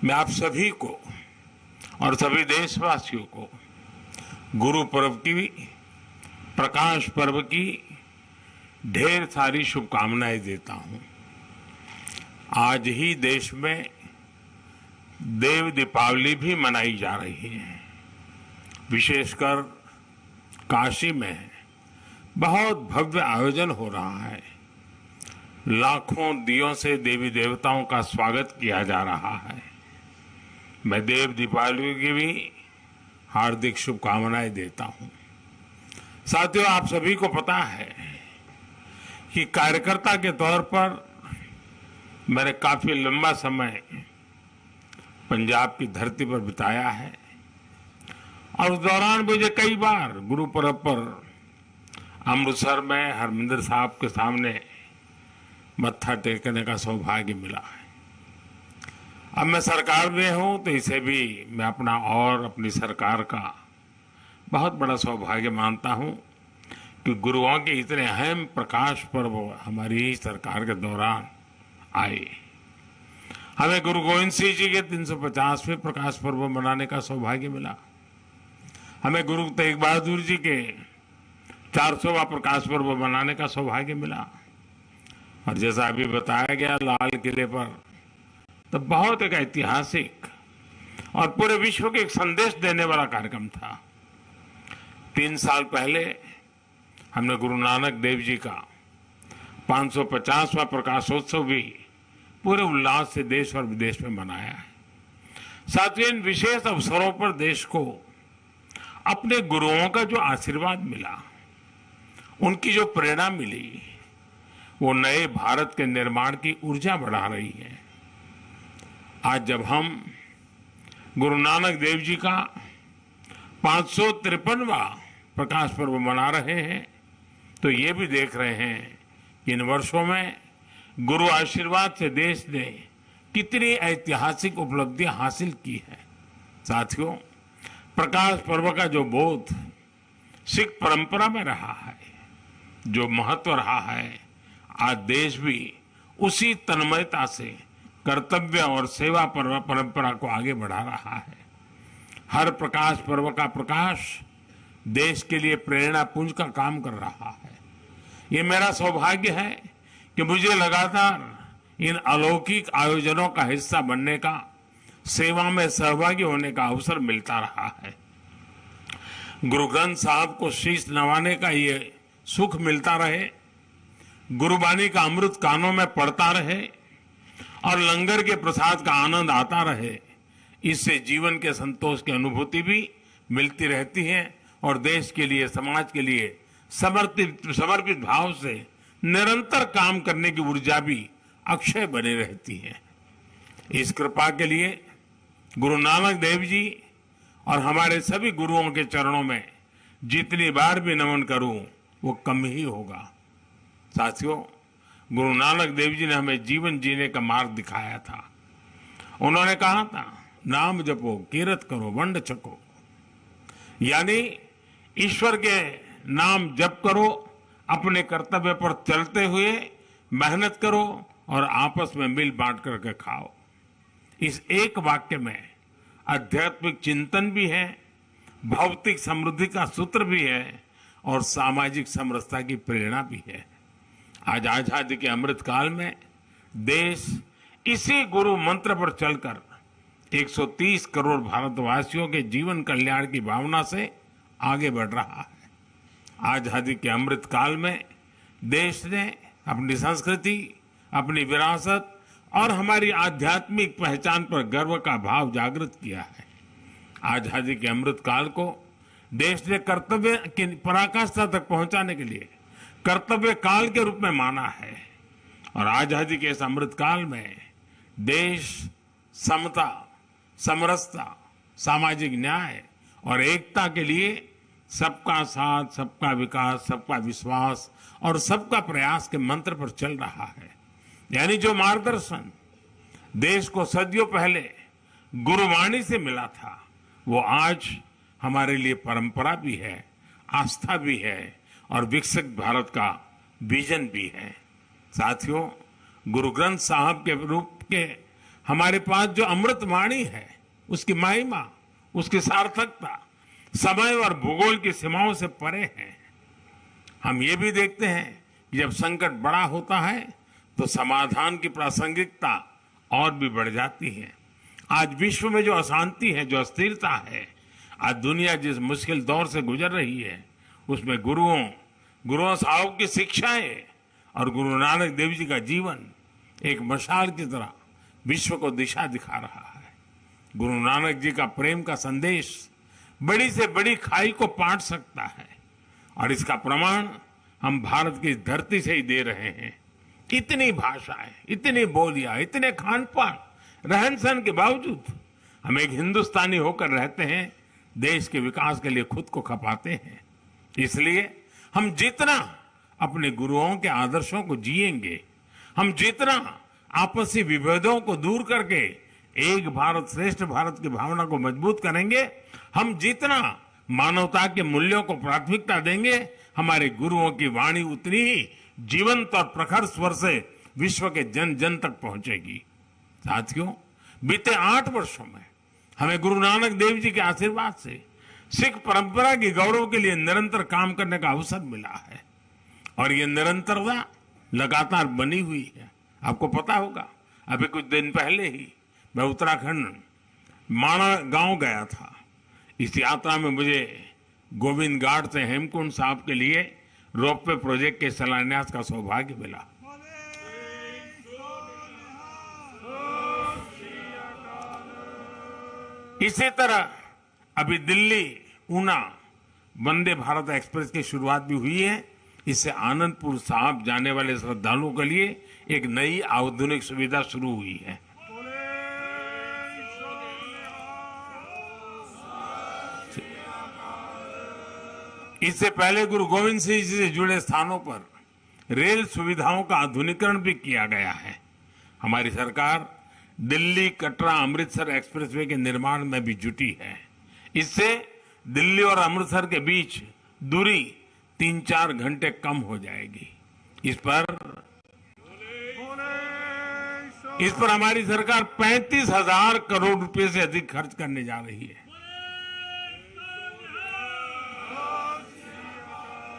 मैं आप सभी को और सभी देशवासियों को गुरु पर्व की, प्रकाश पर्व की ढेर सारी शुभकामनाएं देता हूं। आज ही देश में देव दीपावली भी मनाई जा रही है। विशेषकर काशी में बहुत भव्य आयोजन हो रहा है। लाखों दियों से देवी देवताओं का स्वागत किया जा रहा है। मैं देव दीपावली की भी हार्दिक शुभकामनाएं देता हूं। साथियों, आप सभी को पता है कि कार्यकर्ता के तौर पर मैंने काफी लंबा समय पंजाब की धरती पर बिताया है और उस दौरान मुझे कई बार गुरु पर्व पर अमृतसर में हरमिंदर साहब के सामने मत्था टेकने का सौभाग्य मिला है। अब मैं सरकार में हूं तो इसे भी मैं अपना और अपनी सरकार का बहुत बड़ा सौभाग्य मानता हूं कि गुरुओं के इतने अहम प्रकाश पर्व हमारी ही सरकार के दौरान आए। हमें गुरु गोविंद सिंह जी के 350वें प्रकाश पर्व मनाने का सौभाग्य मिला। हमें गुरु तेग बहादुर जी के 400वां प्रकाश पर्व मनाने का सौभाग्य मिला। और जैसा अभी बताया गया, लाल किले पर तो बहुत एक ऐतिहासिक और पूरे विश्व को एक संदेश देने वाला कार्यक्रम था। 3 साल पहले हमने गुरु नानक देव जी का 550वां प्रकाशोत्सव भी पूरे उल्लास से देश और विदेश में मनाया है। साथियों, इन विशेष अवसरों पर देश को अपने गुरुओं का जो आशीर्वाद मिला, उनकी जो प्रेरणा मिली, वो नए भारत के निर्माण की ऊर्जा बढ़ा रही है। आज जब हम गुरु नानक देव जी का 553वां प्रकाश पर्व मना रहे हैं तो ये भी देख रहे हैं कि इन वर्षों में गुरु आशीर्वाद से देश ने कितनी ऐतिहासिक उपलब्धियां हासिल की है। साथियों, प्रकाश पर्व का जो बोध सिख परंपरा में रहा है, जो महत्व रहा है, आज देश भी उसी तन्मयता से कर्तव्य और सेवा परंपरा को आगे बढ़ा रहा है। हर प्रकाश पर्व का प्रकाश देश के लिए प्रेरणा पुंज का काम कर रहा है। ये मेरा सौभाग्य है कि मुझे लगातार इन अलौकिक आयोजनों का हिस्सा बनने का, सेवा में सहभागी होने का अवसर मिलता रहा है। गुरु ग्रंथ साहब को शीश नवाने का ये सुख मिलता रहे, गुरुबानी का अमृत कानों में पड़ता रहे और लंगर के प्रसाद का आनंद आता रहे, इससे जीवन के संतोष की अनुभूति भी मिलती रहती है और देश के लिए, समाज के लिए समर्पित भाव से निरंतर काम करने की ऊर्जा भी अक्षय बनी रहती है। इस कृपा के लिए गुरु नानक देव जी और हमारे सभी गुरुओं के चरणों में जितनी बार भी नमन करूं वो कम ही होगा। साथियों, गुरु नानक देव जी ने हमें जीवन जीने का मार्ग दिखाया था। उन्होंने कहा था, नाम जपो, कीरत करो, वंड छको, यानी ईश्वर के नाम जप करो, अपने कर्तव्य पर चलते हुए मेहनत करो और आपस में मिल बांट करके खाओ। इस एक वाक्य में आध्यात्मिक चिंतन भी है, भौतिक समृद्धि का सूत्र भी है और सामाजिक समरसता की प्रेरणा भी है। आज आजादी के अमृत काल में देश इसी गुरु मंत्र पर चलकर 130 करोड़ भारतवासियों के जीवन कल्याण की भावना से आगे बढ़ रहा है। आजादी के अमृत काल में देश ने अपनी संस्कृति, अपनी विरासत और हमारी आध्यात्मिक पहचान पर गर्व का भाव जागृत किया है। आजादी के अमृत काल को देश ने कर्तव्य की पराकाष्ठा तक पहुंचाने के लिए कर्तव्य काल के रूप में माना है और आजादी के इस अमृत काल में देश समता, समरसता, सामाजिक न्याय और एकता के लिए सबका साथ, सबका विकास, सबका विश्वास और सबका प्रयास के मंत्र पर चल रहा है। यानी जो मार्गदर्शन देश को सदियों पहले गुरुवाणी से मिला था, वो आज हमारे लिए परंपरा भी है, आस्था भी है और विकसित भारत का विजन भी है। साथियों, गुरु ग्रंथ साहब के रूप के हमारे पास जो अमृत वाणी है, उसकी महिमा, उसकी सार्थकता समय और भूगोल की सीमाओं से परे है। हम ये भी देखते हैं कि जब संकट बड़ा होता है तो समाधान की प्रासंगिकता और भी बढ़ जाती है। आज विश्व में जो अशांति है, जो अस्थिरता है, आज दुनिया जिस मुश्किल दौर से गुजर रही है, उसमें गुरुओं साहब की शिक्षाएं और गुरु नानक देव जी का जीवन एक मशाल की तरह विश्व को दिशा दिखा रहा है। गुरु नानक जी का प्रेम का संदेश बड़ी से बड़ी खाई को पाट सकता है और इसका प्रमाण हम भारत की धरती से ही दे रहे हैं। इतनी भाषाएं, इतनी बोलियां, इतने खान पान, रहन सहन के बावजूद हम एक हिंदुस्तानी होकर रहते हैं, देश के विकास के लिए खुद को खपाते हैं। इसलिए हम जितना अपने गुरुओं के आदर्शों को जिएंगे, हम जितना आपसी विभेदों को दूर करके एक भारत श्रेष्ठ भारत की भावना को मजबूत करेंगे, हम जितना मानवता के मूल्यों को प्राथमिकता देंगे, हमारे गुरुओं की वाणी उतनी ही जीवंत और प्रखर स्वर से विश्व के जन जन तक पहुंचेगी। साथियों, बीते 8 वर्षों में हमें गुरु नानक देव जी के आशीर्वाद से सिख परंपरा के गौरव के लिए निरंतर काम करने का अवसर मिला है और ये निरंतरता लगातार बनी हुई है। आपको पता होगा, अभी कुछ दिन पहले ही मैं उत्तराखंड माणा गांव गया था। इस यात्रा में मुझे गोविंद घाट से हेमकुंड साहब के लिए रोपवे प्रोजेक्ट के शिलान्यास का सौभाग्य मिला। इसी तरह अभी दिल्ली ऊना वंदे भारत एक्सप्रेस की शुरुआत भी हुई है। इससे आनंदपुर साहब जाने वाले श्रद्धालुओं के लिए एक नई आधुनिक सुविधा शुरू हुई है। इससे पहले गुरु गोविंद सिंह जी से जुड़े स्थानों पर रेल सुविधाओं का आधुनिकीकरण भी किया गया है। हमारी सरकार दिल्ली कटरा अमृतसर एक्सप्रेसवे के निर्माण में भी जुटी है। इससे दिल्ली और अमृतसर के बीच दूरी 3-4 घंटे कम हो जाएगी। इस पर हमारी सरकार 35,000 करोड़ रुपए से अधिक खर्च करने जा रही है।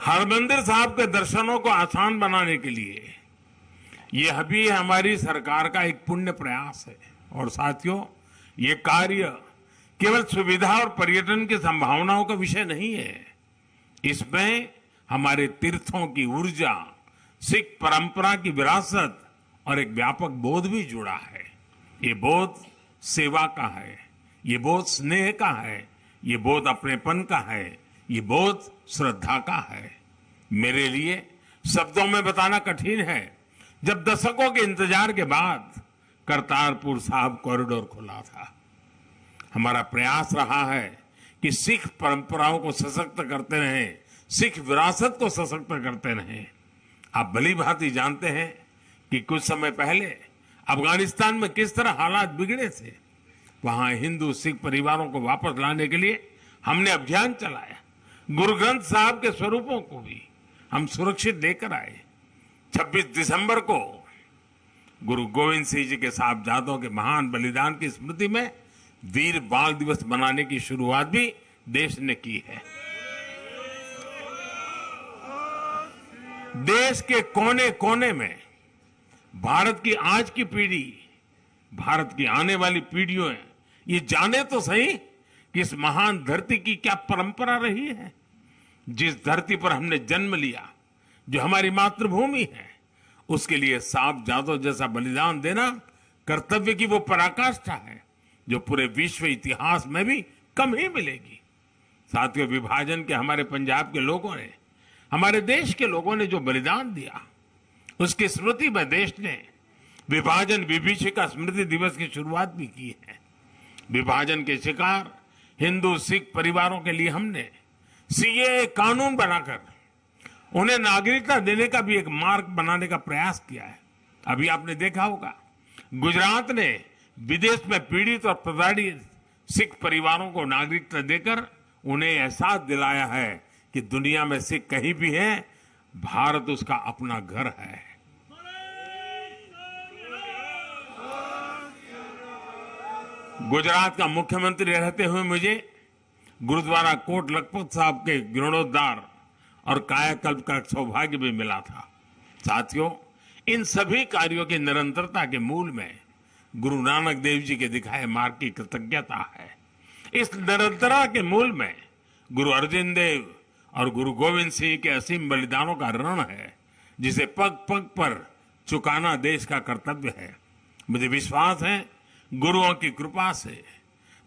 हरमंदिर साहब के दर्शनों को आसान बनाने के लिए यह भी हमारी सरकार का एक पुण्य प्रयास है। और साथियों, ये कार्य केवल सुविधा और पर्यटन की संभावनाओं का विषय नहीं है। इसमें हमारे तीर्थों की ऊर्जा, सिख परंपरा की विरासत और एक व्यापक बोध भी जुड़ा है। ये बोध सेवा का है, ये बोध स्नेह का है, ये बोध अपनेपन का है, ये बोध श्रद्धा का है। मेरे लिए शब्दों में बताना कठिन है। जब दशकों के इंतजार के बाद करतारपुर साहिब कॉरिडोर खुला था, हमारा प्रयास रहा है कि सिख परंपराओं को सशक्त करते रहें, सिख विरासत को सशक्त करते रहें। आप भली भांति जानते हैं कि कुछ समय पहले अफगानिस्तान में किस तरह हालात बिगड़े थे। वहां हिंदू सिख परिवारों को वापस लाने के लिए हमने अभियान चलाया। गुरु ग्रंथ साहब के स्वरूपों को भी हम सुरक्षित लेकर आए। 26 दिसंबर को गुरु गोविंद सिंह जी के साहबजादों के महान बलिदान की स्मृति में वीर बाल दिवस मनाने की शुरुआत भी देश ने की है। देश के कोने कोने में भारत की आज की पीढ़ी, भारत की आने वाली पीढ़ियों ये जाने तो सही कि इस महान धरती की क्या परंपरा रही है। जिस धरती पर हमने जन्म लिया, जो हमारी मातृभूमि है, उसके लिए साहबजादों जैसा बलिदान देना कर्तव्य की वो पराकाष्ठा है जो पूरे विश्व इतिहास में भी कम ही मिलेगी। साथियों, विभाजन के हमारे पंजाब के लोगों ने, हमारे देश के लोगों ने जो बलिदान दिया, उसकी स्मृति में देश ने विभाजन विभीषिका स्मृति दिवस की शुरुआत भी की है। विभाजन के शिकार हिंदू सिख परिवारों के लिए हमने सीएए कानून बनाकर उन्हें नागरिकता देने का भी एक मार्ग बनाने का प्रयास किया है। अभी आपने देखा होगा, गुजरात ने विदेश में पीड़ित और प्रताड़ित सिख परिवारों को नागरिकता देकर उन्हें एहसास दिलाया है कि दुनिया में सिख कहीं भी है, भारत उसका अपना घर है। गुजरात का मुख्यमंत्री रहते हुए मुझे गुरुद्वारा कोट लखपत साहब के जीर्णोद्धार और कायाकल्प का सौभाग्य भी मिला था। साथियों, इन सभी कार्यों की निरंतरता के मूल में गुरु नानक देव जी के दिखाए मार्ग की कृतज्ञता है। इस निरंतरता के मूल में गुरु अर्जुन देव और गुरु गोविंद सिंह के असीम बलिदानों का ऋण है, जिसे पग पग पर चुकाना देश का कर्तव्य है। मुझे विश्वास है गुरुओं की कृपा से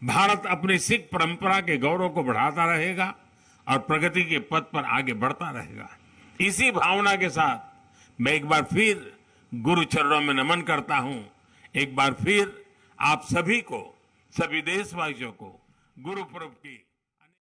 भारत अपनी सिख परंपरा के गौरव को बढ़ाता रहेगा और प्रगति के पथ पर आगे बढ़ता रहेगा। इसी भावना के साथ मैं एक बार फिर गुरु चरणों में नमन करता हूं। एक बार फिर आप सभी को, सभी देशवासियों को गुरु पर्व की